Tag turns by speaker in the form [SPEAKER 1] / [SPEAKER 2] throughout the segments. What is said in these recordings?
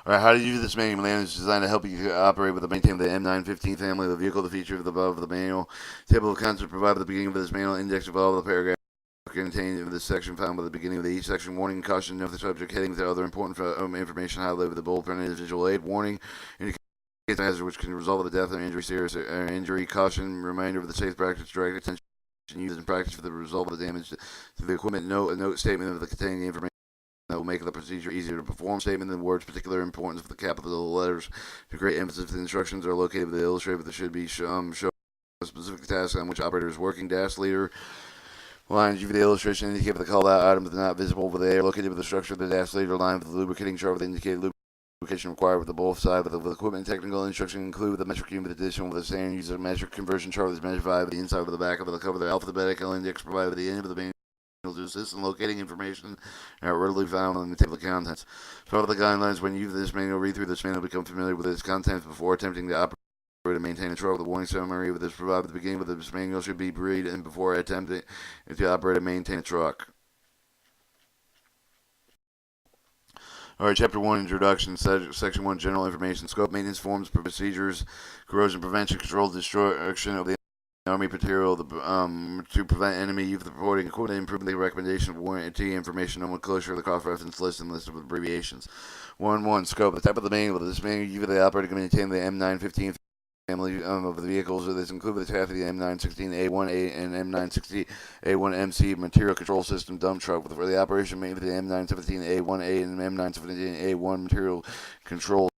[SPEAKER 1] Alright, how do you use this manual? Manual is designed to help you operate with the maintain the M915 family of the vehicle. The feature of the above the manual. Table of contents provided at the beginning of this manual. Index of all the paragraphs contained in this section found by the beginning of each section. Warning, caution of the subject, headings, and other important information highlighted with the bold printed visual aid. Warning, indicates hazard which can result in the death or injury, serious injury. Caution, reminder of the safe practice, direct attention used in practice for the result of the damage to the equipment. Note, a note statement of the containing information that will make the procedure easier to perform. Statement in words, particular importance for the capital letters to great emphasis. The instructions are located with the illustrator, but there should be show a specific task on which operator is working. Dash leader lines with the illustration indicate the called out items are not visible over there. Located with the structure of the dash leader line with the lubricating chart with the indicated lubrication required with the both side with the equipment. Technical instruction include the metric unit addition with the standard user metric conversion chart with the measure 5 with the inside with the back of the cover. The alphabetical index provided at the end of the manual to assist in locating information are readily found in the table of contents. Follow the guidelines when you use this manual. Read through this manual, become familiar with its contents before attempting to operate to maintain a truck. The warning summary with this provided at the beginning of this manual should be read and before attempting to operate and maintain a truck. Alright, Chapter 1, Introduction, Section 1, General Information, Scope, Maintenance, Forms, Procedures, Corrosion Prevention, Control, Destruction of the Army material to prevent enemy use of the reporting equipment, improve the recommendation of warranty information, nomenclature, the cross-reference list, and list of abbreviations. 1.1 Scope. The type of the manual. This manual, you the operator can maintain the M915 family of the vehicles. This includes the half of the M916A1A and M960A1MC material control system dump truck. For the operation, mainly the M917A1A and M917A1 material control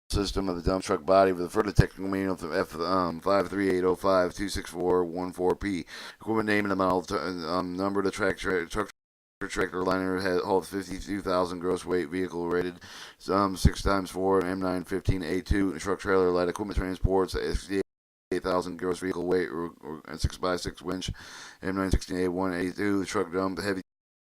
[SPEAKER 1] system of the dump truck body with the further technical manual for F53805-26414P. Equipment name and amount, number of the truck tractor liner hauled 52,000 gross weight vehicle rated 6x4 M915A2 truck trailer light equipment transports 68,000 gross vehicle weight or 6x6 winch M916A1A2 truck dump heavy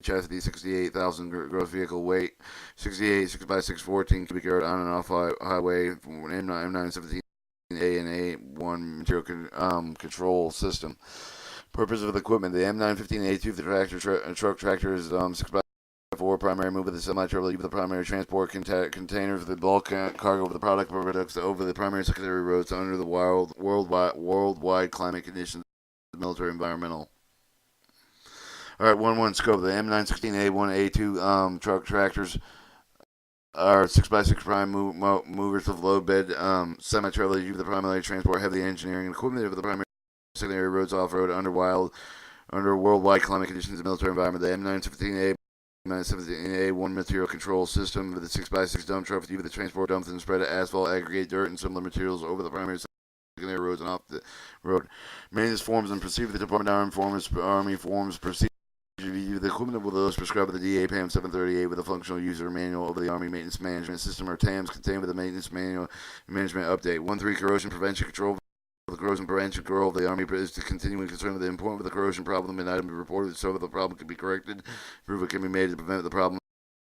[SPEAKER 1] chassis 68,000 gross vehicle weight 68 6x6 14 cubic yard on and off highway M917A and A1 material control system. Purpose of the equipment: the M915A2, the truck tractor is 6x4 primary move of the semi-trailer, the primary transport container for the bulk cargo of the product products over the primary and secondary roads under the worldwide climate conditions, military environmental. Alright, 1.1 Scope. The M916A1A2 truck tractors are 6x6 prime movers of load bed semi-trailer use the primary transport heavy engineering and equipment of the primary secondary roads off-road under worldwide climate conditions and military environment. The M917A1 material control system with the 6x6 dump truck with the transport dumps and spread of asphalt, aggregate, dirt, and similar materials over the primary secondary roads and off the road. Maintenance forms and procedure. The Department of Army forms procedure. The equipment will those prescribed by the DA PAM 738 with a functional user manual over the Army Maintenance Management System or TAMS contained with the Maintenance Manual Management Update. 1.3 Corrosion Prevention Control. The corrosion prevention control of the Army is to continuing concern with the importance of the corrosion problem and item be reported so that the problem can be corrected. Proof it can be made to prevent the problem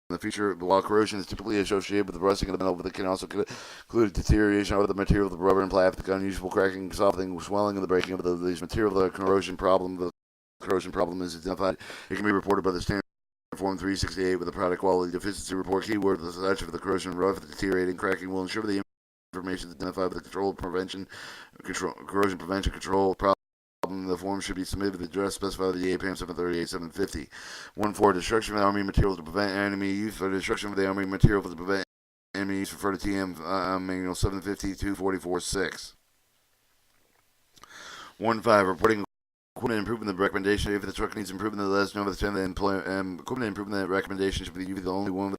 [SPEAKER 1] in the future. While corrosion is typically associated with the rusting of the metal, but it can also include deterioration of the material of the rubber and plastic, unusable cracking, softening, swelling, and the breaking of these material. The corrosion problem is identified. It can be reported by the standard Form 368 with a product quality deficiency report. Keyword: the such of the corrosion, rough, deteriorating, cracking will ensure the information identified with the corrosion prevention control problem. The form should be submitted with the address specified with the APAM 738-750. 1.4 Destruction of the Army materials to prevent enemy use. For destruction of the Army materials to prevent enemy use, refer to TM Manual 750-244-6. 1.5 Reporting equipment improvement recommendation. If the truck needs improvement, let us know. The equipment improvement recommendation should be the only one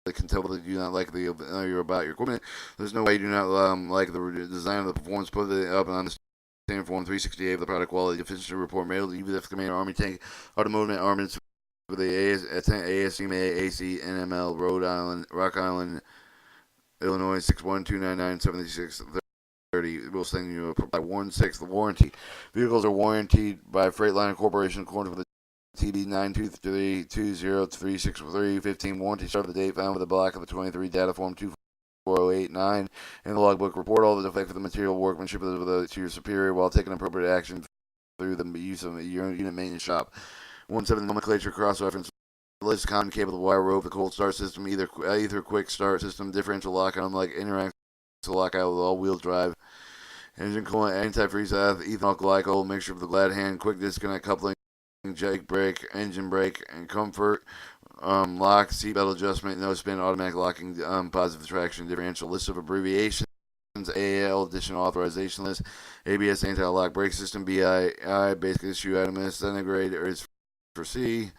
[SPEAKER 1] that can tell that you do not like you're about your equipment. There's no way you do not like the design of the performance. Put it up on the standard Form 368 of the product quality deficiency report mailed to UVF Commander Army Tank Automotive Armaments with the ASCMA AC NML Rock Island, Illinois 612997630. We'll send you a 1.6 The warranty. Vehicles are warranted by Freightliner Corporation according to the TB 92320363315 warranty start of the date found with the block of the 23 data form 24089 in the logbook. Report all the defects of the material workmanship to your superior while taking appropriate action through the use of your unit maintenance shop. 1.7 Nomenclature cross reference list common cable, the wire rope, the cold start system, either quick start system, differential lockout, unlike interactive lockout with all-wheel drive, engine coolant, antifreeze, ethanol glycol, mixture of the glad hand, quick disconnect coupling, jake brake, engine brake, and comfort. Lock, seatbelt adjustment, no spin, automatic locking, positive traction differential. List of abbreviations: AAL additional authorization list, ABS anti-lock brake system, BII basic issue item is centigrade or is for C.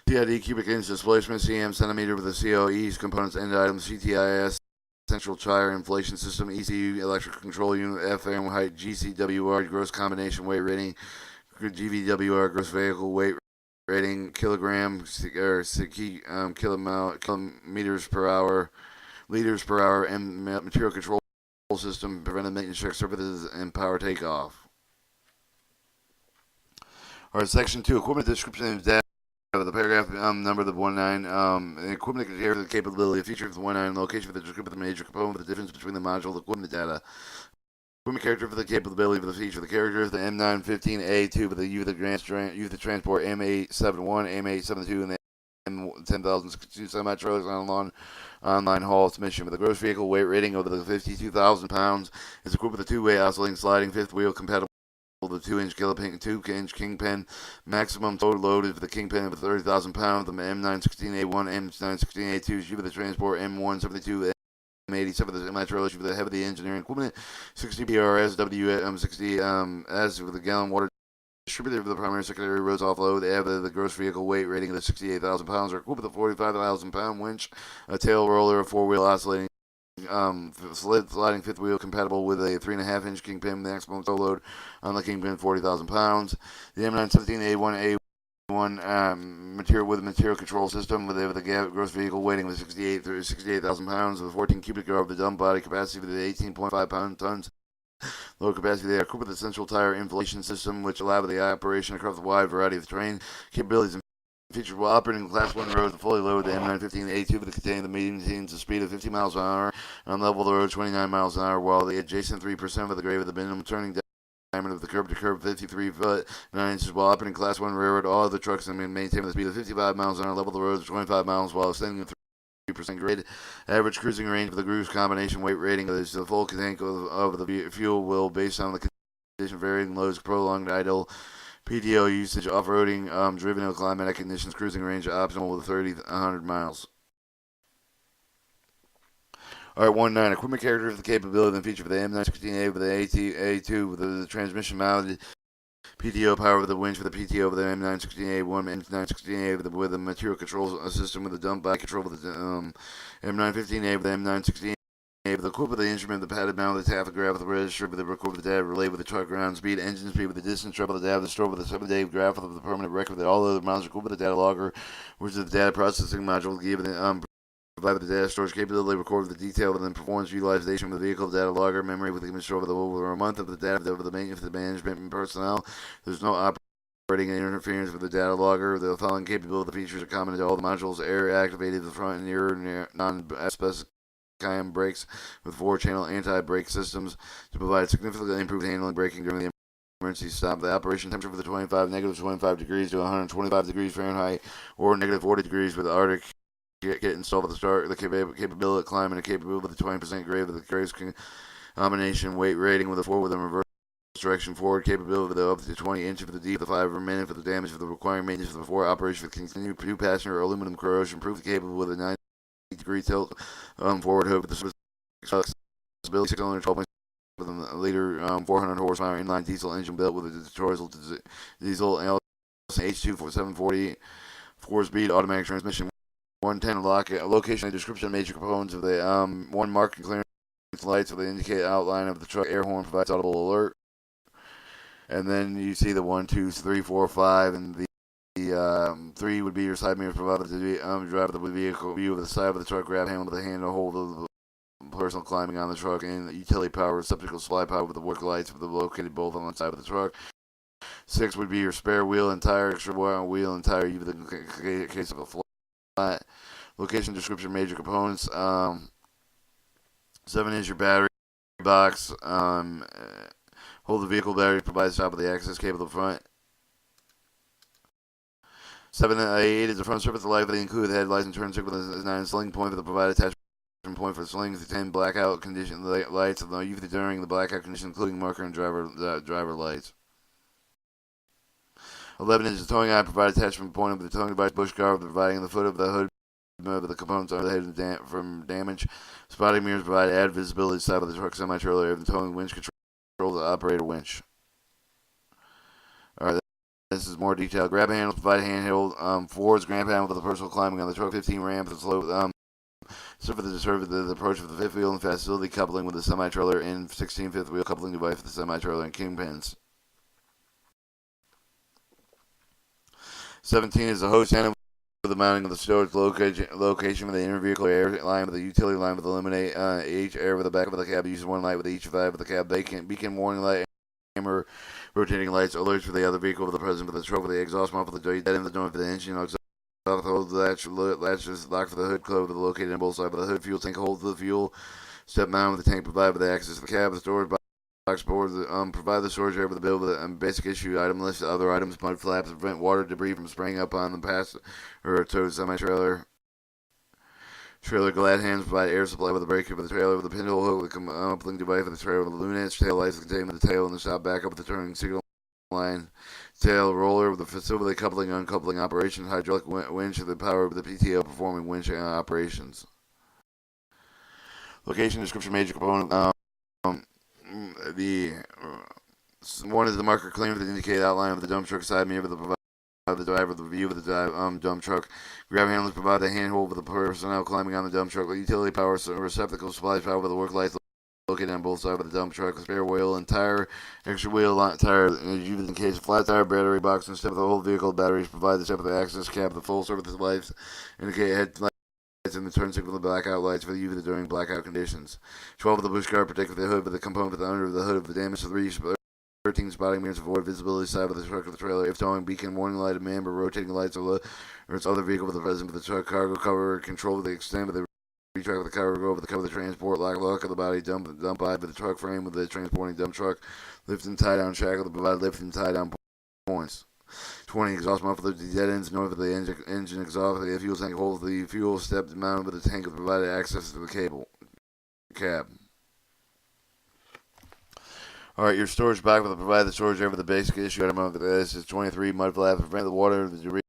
[SPEAKER 1] CID cubic inch displacement, CM centimeter with the COE's components end items, CTIS central tire inflation system, ECU electric control unit, FM height, GCWR gross combination weight rating, GVWR gross vehicle weight rating, kilometers per hour, liters per hour, and material control system, preventive maintenance check services, and power takeoff. All right, section 2, equipment description and data. The paragraph number of the 19, equipment the capability, a feature of the 19, location for the description of the major component, the difference between the module, equipment data. Equipment character for the capability for the feature. The character of the M915A2 for the youth of transport M871, M872, and the M10062 semi-trailers on online haul mission. With a gross vehicle weight rating over the 52,000 pounds, is equipped with a two-way oscillating sliding fifth wheel compatible with a 2-inch kingpin. Maximum total load for the kingpin of 30,000 pounds. The M916A1, M916A2 for the transport M172. M87 the semi-trailer for the heavy engineering equipment, 60 PRS, WM60 as with the gallon water distributor for the primary secondary roads offload. They have the gross vehicle weight rating of the 68,000 pounds, are equipped with a 45,000 pound winch, a tail roller, a four-wheel oscillating sliding fifth wheel compatible with a 3.5-inch kingpin, maximum tow load on the kingpin 40,000 pounds. The M917A1A1 material control system with a gross vehicle weighting of 68,000 pounds with 14 cubic yard of the dump body capacity for the 18.5 tons. Low capacity, they are equipped with a central tire inflation system which allow the operation across a wide variety of terrain capabilities and featured while operating Class 1 roads fully loaded. The M915A2 for the containing the maintains a speed of 50 miles an hour on level of the road 29 miles an hour, while the adjacent 3% of the grade with the minimum turning diameter of the curb to curb 53 foot 9 inches while operating Class 1 railroad. All other trucks and maintain the speed of 55 miles an hour level of the road 25 miles while extending the 3% grade. Average cruising range for the cruise combination weight rating is the full tank of the fuel will based on the condition varying loads, prolonged idle, PTO usage, off-roading, driven in climatic conditions, cruising range optimal with 100 miles. All right, 19. Equipment character for the capability and feature for the M916A with the A2 with the transmission mounted PTO power with the winch for the PTO with the M916A1, M916A with the material control system with the dump body control with the M915A with the M916A. The equip with the instrument, the padded mount with the tachograph with the register with the record with the data relay with the truck ground speed, engine speed with the distance travel, the data, the store with the 7-day graph with the permanent record with all other mounts equipped with the data logger, which is the data processing module given provide the data storage capability, record with the detail, and then performance utilization of the vehicle data logger, memory with the image store over a month of the data over the maintenance of the management and personnel. There's no operating interference with the data logger. The following capability features are common to all the modules: air activated the front and rear non-specific brakes with 4-channel anti-brake systems to provide significantly improved handling braking during the emergency stop. The operation temperature for the negative 25 degrees to 125 degrees Fahrenheit or negative 40 degrees with the Arctic get installed at the start. The capability of climbing and capability with the 20% grade with the grace combination weight rating with a forward and reverse direction forward capability with the up to 20 inches for the deep, the 5 per minute for the damage for the requiring maintenance for the 4 operation for continued 2-passenger aluminum corrosion proof capable with a 90-degree tilt forward hook with the stability 6-cylinder 12 with a liter 400 horsepower inline diesel engine built with a Detroit diesel H2 740 4-speed automatic transmission. 110 location and description of major components of the 1 mark and clearance lights with the indicated outline of the truck. Air horn provides audible alert. And then you see the 1, 2, 3, 4, 5, and the 3 would be your side mirrors provided to the driver of the vehicle view of the side of the truck, grab handle with a handle hold of the personal climbing on the truck, and the utility power receptacle supply power with the work lights with the located both on the side of the truck. 6 would be your spare wheel and tire, extra wheel and tire, even in case of a flat. Location description, major components. 7 is your battery box. Hold the vehicle battery, provides top of the access cable to the front. 7-8 is the front surface of the light that include the headlights and turn signal with a 9 sling point for the provided attachment point for the slings. 10 blackout condition lights of the youth during the blackout condition, including marker and driver lights. 11 is the towing eye provided attachment point of the towing device bush guard providing the foot of the hood of the components under the head from damage. Spotting mirrors provide added visibility side of the truck semi-trailer of the towing winch control the operator winch. Alright, this is more detailed. Grab handles provide handheld forwards, grab handle for the person climbing on the truck. 15 ramp for the slope. For the approach of the fifth wheel and facility coupling with the semi-trailer and 16 fifth wheel coupling device for the semi-trailer and kingpins. 17 is the hose handle for the mounting of the storage location with the inner vehicle air line with the utility line with eliminate each air with the back of the cab. Use one light with each side of the cab. Beacon warning light, hammer, rotating lights, alerts for the other vehicle with the present for the truck with the exhaust muffler, the dead in the door for the engine. Hold the latch is locked for the hood closed located on both sides of the hood. Fuel tank holds the fuel. Step mount with the tank provided with the access to the cab. The storage box board provide the storage area with the bill with a basic issue item list. Other items, mud flaps, prevent water debris from spraying up on the pass or to the semi-trailer. Trailer glad hands provide air supply with a breaker for the trailer with a pinhole hook with a coupling device for the trailer with the lunettes, tail lights contained with the tail and the stop backup with the turning signal line. Tail roller with the facility coupling uncoupling operation. Hydraulic winch with the power of the PTO performing winch operations. Location description major component. The one is the marker claim to indicate outline of the dump truck side mirror with the provide the driver the view of the dump truck. Grab handlers provide the handhold for the personnel climbing on the dump truck. The utility power receptacle supplies power for the work lights located on both sides of the dump truck. The spare wheel and tire, extra wheel tire used in case of flat tire, battery box, and step of the whole vehicle. Batteries provide the step of the access cab, the full service lights, indicate headlights and the turn signal, the blackout lights for the UV during blackout conditions. 12 of the bush guard protect the hood with the component for the under of the hood of the damage. 13 spotting mirrors avoid visibility side of the truck of the trailer. If towing, beacon, warning light, amber, rotating lights, or its other vehicle with the presence of the truck. Cargo cover, control the extent of the retract of the cargo over the cover of the transport. Lock of the body, dump by the truck frame with the transporting dump truck. Lift and tie down shackle to provide lift and tie down points. 20 exhaust muffler, the dead ends north of the engine exhaust. The fuel tank holds the fuel step mounted with the tank with provided access to the cab. Alright, your storage bag will provide the storage area for the basic issue item of this is 23 mud flap to prevent the water the debris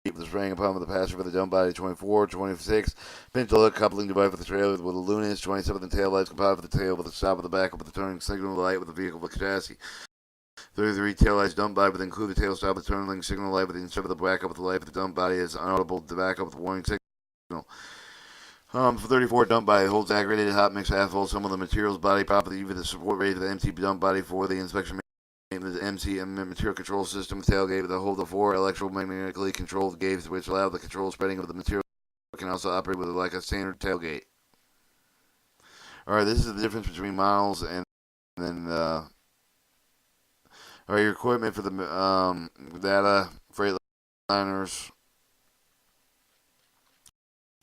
[SPEAKER 1] the spraying upon with the passenger for the dump body. 24, 26 pinch hook coupling device for the trailer with the lunas. 27 the tail lights compounded for the tail with the stop of the back with the turning signal light with the vehicle with the chassis. 33 tail lights dump body with include the tail stop with the turning signal light with the insert of the backup with the light for the dump body is unaudible to backup with the warning signal. For 34 dump body holds aggregated hot mix asphalt. Some of the materials body properly even the support rate of the empty dump body for the inspection the MC material control system tailgate that hold the 4 electromagnetically controlled gates which allow the control spreading of the material can also operate with like a standard tailgate. Alright, this is the difference between models and then alright, your equipment for the data, freight liners.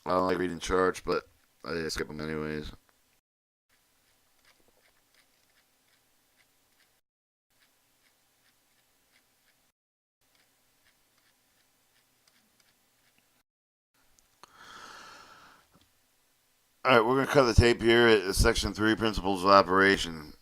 [SPEAKER 1] I don't like reading charts, but I skip them anyways. Alright, we're going to cut the tape here at Section 3, Principles of Operation.